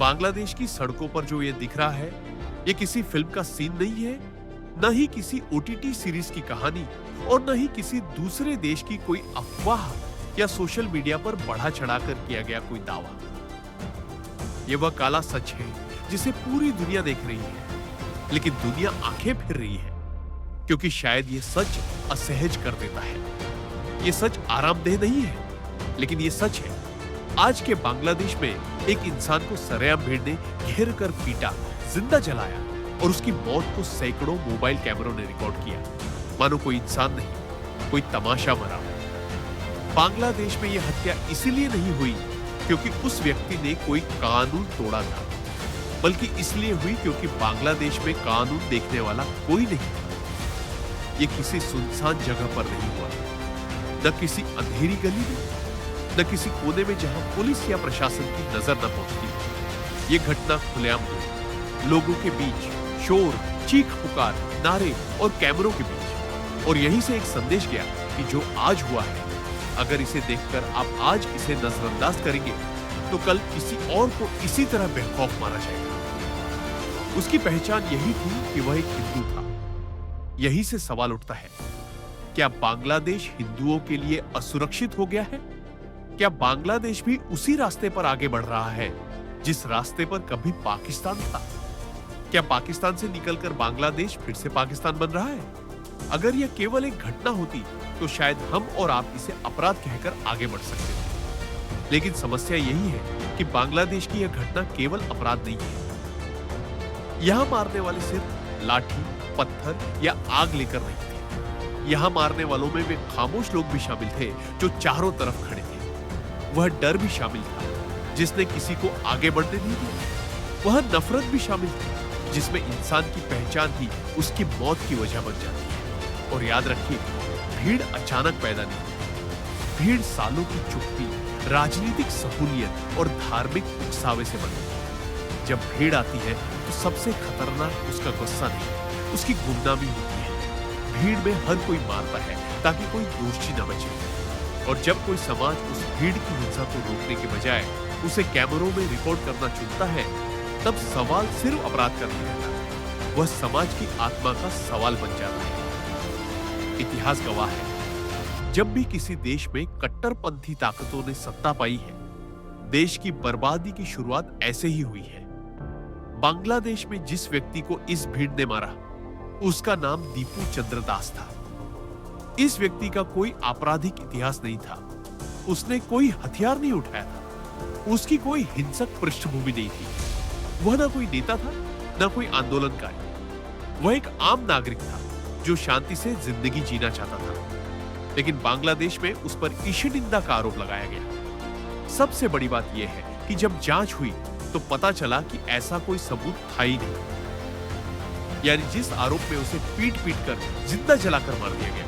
बांग्लादेश की सड़कों पर जो ये दिख रहा है, ये किसी फिल्म का सीन नहीं है, न ही किसी ओटीटी सीरीज की कहानी और न ही किसी दूसरे देश की कोई अफवाह या सोशल मीडिया पर बढ़ा चढ़ाकर किया गया कोई दावा। ये वह काला सच है जिसे पूरी दुनिया देख रही है, लेकिन दुनिया आंखें फिर रही है क्योंकि शायद ये सच असहज कर देता है। ये सच आरामदेह नहीं है, लेकिन ये सच है। आज के बांग्लादेश में एक इंसान को सरेआम भीड़ ने घेर कर पीटा, जिंदा जलाया और उसकी मौत को सैकड़ों मोबाइल कैमरों ने रिकॉर्ड किया, मानो कोई इंसान नहीं, कोई तमाशा मरा। बांग्लादेश में यह हत्या इसलिए नहीं हुई क्योंकि उस व्यक्ति ने कोई कानून तोड़ा था, बल्कि इसलिए हुई क्योंकि बांग्लादेश में कानून देखने वाला कोई नहीं था। ये किसी सुनसान जगह पर नहीं हुआ, न किसी अंधेरी गली में, न किसी कोने में जहां पुलिस या प्रशासन की नजर न पहुंचती। ये घटना खुलेआम हुई, लोगों के बीच, शोर, चीख पुकार, नारे और कैमरों के बीच। और यहीं से एक संदेश गया कि जो आज हुआ है, अगर इसे देखकर आप आज इसे नजरअंदाज करेंगे तो कल किसी और को इसी तरह बेखौफ मारा जाएगा। उसकी पहचान यही थी कि वह एक हिंदू था। यहीं से सवाल उठता है, क्या बांग्लादेश हिंदुओं के लिए असुरक्षित हो गया है? क्या बांग्लादेश भी उसी रास्ते पर आगे बढ़ रहा है जिस रास्ते पर कभी पाकिस्तान था? क्या पाकिस्तान से निकलकर बांग्लादेश फिर से पाकिस्तान बन रहा है? अगर यह केवल एक घटना होती तो शायद हम और आप इसे अपराध कहकर आगे बढ़ सकते थे। लेकिन समस्या यही है कि बांग्लादेश की यह घटना केवल अपराध नहीं है। यहां मारने वाले सिर्फ लाठी, पत्थर या आग लेकर नहीं थे। यहां मारने वालों में वे खामोश लोग भी शामिल थे जो चारों तरफ खड़े थे। वह डर भी शामिल था जिसने किसी को आगे बढ़ने नहीं दिया। वह नफरत भी शामिल थी जिसमें इंसान की पहचान ही उसकी मौत की वजह बन जाती है। और याद रखिए, भीड़ अचानक पैदा नहीं होती। भीड़ सालों की चुप्पी, राजनीतिक सहूलियत और धार्मिक उकसावे से बनती है। जब भीड़ आती है तो सबसे खतरनाक उसका गुस्सा नहीं, उसकी गुमनामी होती है। भीड़ में हर कोई मारता है ताकि कोई दोषी न बचे। और जब कोई समाज उस भीड़ की हिंसा को रोकने के बजाय उसे कैमरों में रिकॉर्ड करना चुनता है, तब सवाल सिर्फ अपराध का नहीं रहता, वह समाज की आत्मा का सवाल बन जाता है। इतिहास गवाह है, जब भी किसी देश में कट्टरपंथी ताकतों ने सत्ता पाई है, देश की बर्बादी की शुरुआत ऐसे ही हुई है। बांग्लादेश में जिस व्यक्ति को इस भीड़ ने मारा, उसका नाम दीपू चंद्र दास था। इस व्यक्ति का कोई आपराधिक इतिहास नहीं था, उसने कोई हथियार नहीं उठाया था, उसकी कोई हिंसक पृष्ठभूमि नहीं थी। वह ना कोई नेता था, ना कोई आंदोलनकारी। वह एक आम नागरिक था जो शांति से जिंदगी जीना चाहता था। लेकिन बांग्लादेश में उस पर ईशनिंदा का आरोप लगाया गया। सबसे बड़ी बात यह है कि जब जांच हुई तो पता चला कि ऐसा कोई सबूत था ही नहीं। यानी जिस आरोप में उसे पीट पीट कर जिंदा जलाकर मार दिया गया,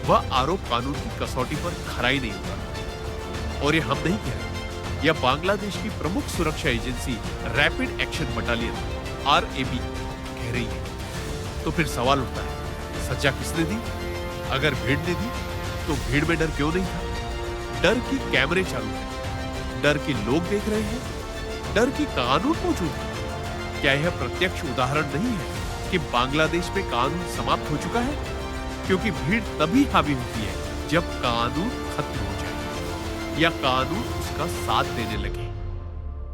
वह आरोप कानून की कसौटी पर खरा ही नहीं उतरा। और ये हम नहीं कह रहे, यह बांग्लादेश की प्रमुख सुरक्षा agency rapid action battalion RAB कह रही है। तो फिर सवाल उठता है, सजा किसने दी? अगर भीड़ ने दी तो भीड़ में डर क्यों नहीं था? डर की कैमरे चालू हैं, डर की लोग देख रहे हैं, डर की कानून मौजूद है। क्या यह प्रत्यक्ष उदाहरण नहीं है कि बांग्लादेश में कानून समाप्त हो चुका है? क्योंकि भीड़ तभी हावी होती है जब कानून खत्म हो जाए या कानून उसका साथ देने लगे।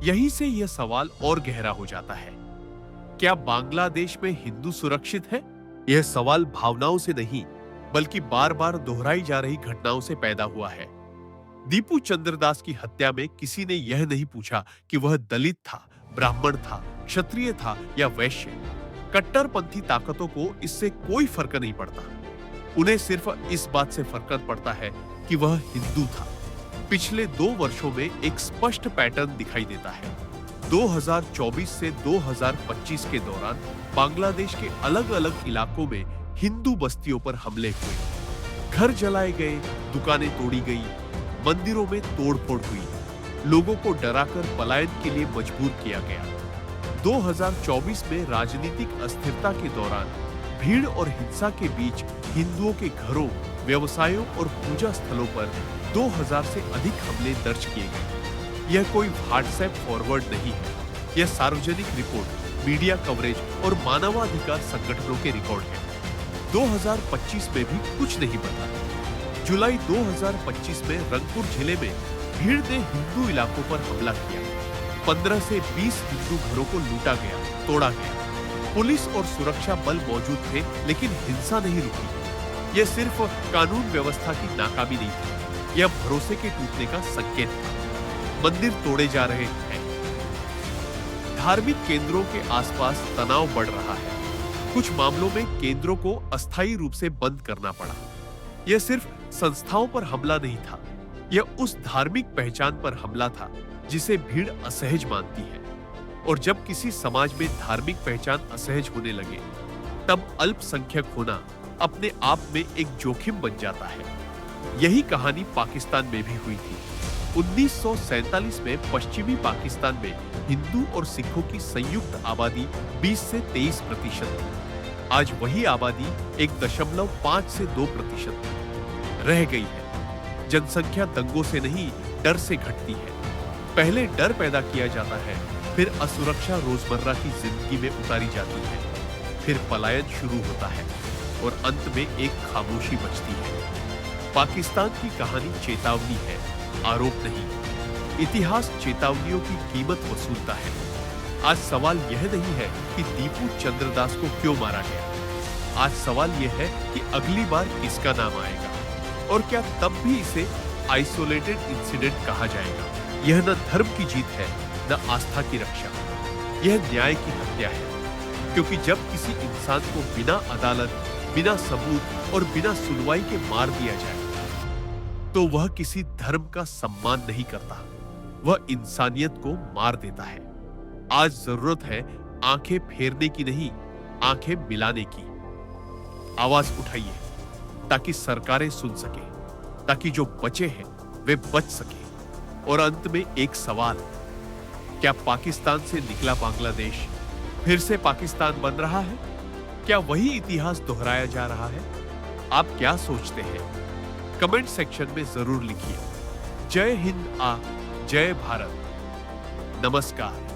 यहीं से यह सवाल और गहरा हो जाता है, क्या बांग्लादेश में हिंदू सुरक्षित है? यह सवाल भावनाओं से नहीं, बल्कि बार बार दोहराई जा रही घटनाओं से पैदा हुआ है। दीपू चंद्र दास की हत्या में किसी ने यह नहीं पूछा कि वह दलित था, ब्राह्मण था, क्षत्रिय था या वैश्य। कट्टरपंथी ताकतों को इससे कोई फर्क नहीं पड़ता। उन्हें सिर्फ इस बात से फर्क पड़ता है कि वह हिंदू था। पिछले 2 वर्षों में एक स्पष्ट पैटर्न दिखाई देता है। 2024 से 2025 के दौरान बांग्लादेश के अलग अलग इलाकों में हिंदू बस्तियों पर हमले हुए, घर जलाए गए, दुकानें तोड़ी गई, मंदिरों में तोड़फोड़ हुई, लोगों को डराकर पलायन के लिए मजबूर किया गया। 2024 में राजनीतिक अस्थिरता के दौरान भीड़ और हिंसा के बीच हिंदुओं के घरों, व्यवसायों और पूजा स्थलों पर 2000 से अधिक हमले दर्ज किए गए। यह कोई व्हाट्सएप फॉरवर्ड नहीं है, यह सार्वजनिक रिपोर्ट, मीडिया कवरेज और मानवाधिकार संगठनों के रिकॉर्ड है। 2025 में भी कुछ नहीं बदला। जुलाई 2025 में रंगपुर जिले में भीड़ ने हिंदू इलाकों पर हमला किया। 15 से 20 हिंदू घरों को लूटा गया, तोड़ा गया। पुलिस और सुरक्षा बल मौजूद थे, लेकिन हिंसा नहीं रुकी। यह सिर्फ कानून व्यवस्था की नाकामी नहीं थी, यह भरोसे के टूटने का संकेत था। मंदिर तोड़े जा रहे हैं। धार्मिक केंद्रों के आसपास तनाव बढ़ रहा है। कुछ मामलों में केंद्रों को अस्थायी रूप से बंद करना पड़ा। यह सिर्फ संस्थाओं पर हमला नहीं था, यह उस धार्मिक पहचान पर हमला था जिसे भीड़ असहज मानती है। और जब किसी समाज में धार्मिक पहचान असहज होने लगे, तब अल्पसंख्यक होना अपने आप में एक जोखिम बन जाता है। यही कहानी पाकिस्तान में भी हुई थी। 1947 में पश्चिमी पाकिस्तान में हिंदू और सिखों की संयुक्त आबादी 20 से 23% थी। आज वही आबादी 1.5 से 2% रह गई है। जनसंख्या दंगों से नहीं, डर से घटती है। पहले डर पैदा किया जाता है, फिर असुरक्षा रोजमर्रा की जिंदगी में उतारी जाती है, फिर पलायन शुरू होता है और अंत में एक खामोशी बचती है। पाकिस्तान की कहानी चेतावनी है, आरोप नहीं। इतिहास चेतावनियों की कीमत वसूलता है। आज सवाल यह नहीं है कि दीपू चंद्रदास को क्यों मारा गया। आज सवाल यह है कि अगली बार किसका नाम आएगा, और क्या तब भी इसे आइसोलेटेड इंसिडेंट कहा जाएगा। यह न धर्म की जीत है, न आस्था की रक्षा। यह न्याय की हत्या है, क्योंकि जब किसी इंसान को बिना अदालत, बिना सबूत और बिना सुनवाई के मार दिया जाए, तो वह किसी धर्म का सम्मान नहीं करता, वह इंसानियत को मार देता है। आज जरूरत है आंखें फेरने की नहीं, आंखें मिलाने की। आवाज उठाइए ताकि सरकारें सुन सके, ताकि जो बचे हैं वे बच सके। और अंत में एक सवाल, क्या पाकिस्तान से निकला बांग्लादेश फिर से पाकिस्तान बन रहा है? क्या वही इतिहास दोहराया जा रहा है? आप क्या सोचते हैं? कमेंट सेक्शन में जरूर लिखिए। जय हिंद, जय भारत। नमस्कार।